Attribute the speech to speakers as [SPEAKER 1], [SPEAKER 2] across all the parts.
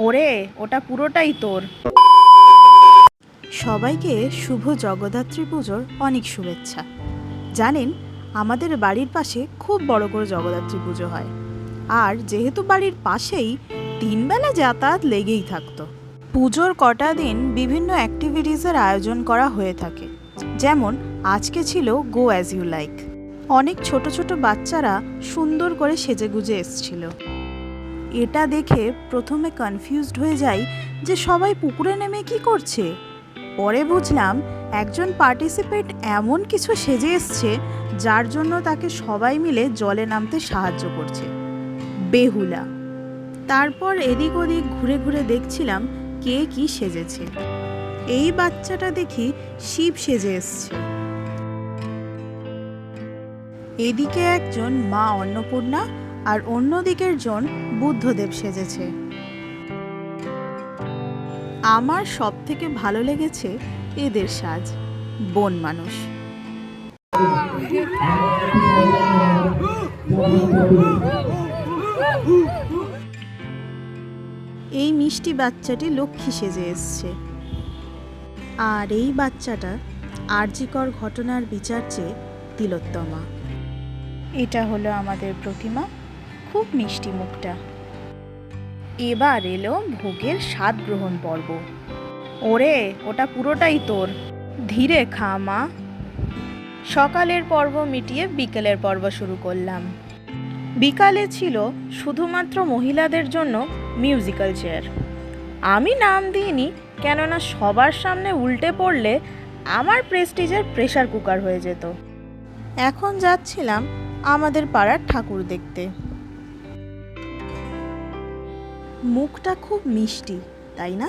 [SPEAKER 1] ওরে, ওটা পুরোটাই তোর।
[SPEAKER 2] সবাইকে শুভ জগদ্ধাত্রী পুজোর অনেক শুভেচ্ছা। জানেন, আমাদের বাড়ির পাশে খুব বড় করে জগদ্ধাত্রী পুজো হয়, আর যেহেতু বাড়ির পাশেই 3 বেলা যাতায়াত লেগেই থাকতো। পুজোর কটা দিন বিভিন্ন অ্যাক্টিভিটিসের আয়োজন করা হয়ে থাকে, যেমন আজকে ছিল গো অ্যাজ ইউ লাইক। অনেক ছোট ছোট বাচ্চারা সুন্দর করে সেজেগুজে এসছিল। এটা দেখে প্রথমে কনফিউজড হয়ে যাই যে সবাই পুকুরে নেমে কি করছে। পরে বুঝলাম একজন পার্টিসিপেন্ট এমন কিছু সেজে এসছে যার জন্য তাকে সবাই মিলে জলে নামতে সাহায্য করছে। বেহুলা। তারপর এদিক ওদিক ঘুরে ঘুরে দেখছিলাম কে কি সেজেছে। এই বাচ্চাটা দেখি শিব সেজে এসছে। এদিকে একজন মা অন্নপূর্ণা আর অন্যদিকের জন বুদ্ধদেব সেজেছে। আমার সব থেকে ভালো লেগেছে এদের সাজ, বন মানুষ। এই মিষ্টি বাচ্চাটি লক্ষ্মী সেজে এসছে, আর এই বাচ্চাটা আরজিকর ঘটনার বিচার চেয়ে তিলোত্তমা। এটা হলো আমাদের প্রতিমা, খুব মিষ্টি মুখটা।
[SPEAKER 1] এবার এলো ভোগের স্বাদ গ্রহণ পর্ব। ওরে, ওটা পুরোটাই তোর, ধীরে খা মা। সকালের পর্ব মিটিয়ে বিকেলের পর্ব শুরু করলাম। বিকালে ছিল শুধুমাত্র মহিলাদের জন্য মিউজিক্যাল চেয়ার। আমি নাম দিইনি, কেননা সবার সামনে উল্টে পড়লে আমার প্রেস্টিজের প্রেসার কুকার হয়ে যেত।
[SPEAKER 2] এখন যাচ্ছিলাম আমাদের পাড়ার ঠাকুর দেখতে। মুখটা খুব মিষ্টি, তাই না?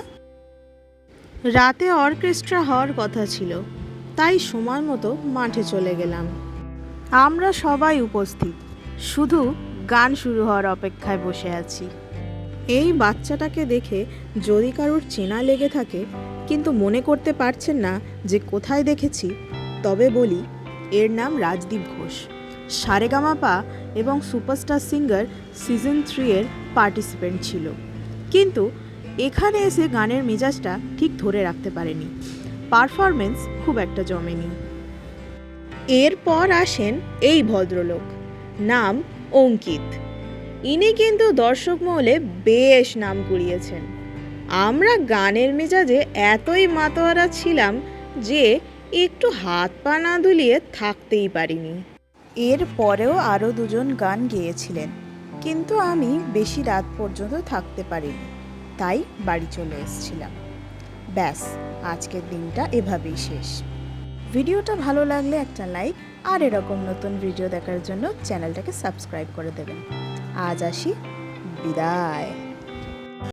[SPEAKER 2] রাতে অর্কেস্ট্রা হওয়ার কথা ছিল, তাই সময় মতো মাঠে চলে গেলাম। আমরা সবাই উপস্থিত, শুধু গান শুরু হওয়ার অপেক্ষায় বসে আছি। এই বাচ্চাটাকে দেখে যদি কারোর চেনা লেগে থাকে কিন্তু মনে করতে পারছেন না যে কোথায় দেখেছি, তবে বলি এর নাম রাজদীপ ঘোষ। সারেগামাপা এবং সুপারস্টার সিঙ্গার সিজন 3 এর পার্টিসিপেন্ট ছিল, কিন্তু এখানে এসে গানের মেজাজটা ঠিক ধরে রাখতে পারেনি। পারফরমেন্স খুব একটা জমেনি। এরপর আসেন এই ভদ্রলোক, নাম অঙ্কিত। ইনি কিন্তু দর্শক মহলে বেশ নাম কুড়িয়েছেন। আমরা গানের মেজাজে এতই মাতোয়ারা ছিলাম যে একটু হাত পা না দুলিয়ে থাকতেই পারিনি। এর পরেও আরও 2 জন গান গেয়েছিলেন, কিন্তু আমি বেশি রাত পর্যন্ত থাকতে পারিনি, তাই বাড়ি চলে এসেছিলাম। ব্যাস, আজকের দিনটা এভাবেই শেষ। ভিডিওটা ভালো লাগলে একটা লাইক, আর এরকম নতুন ভিডিও দেখার জন্য চ্যানেলটাকে সাবস্ক্রাইব করে দেবেন। আজ আসি, বিদায়।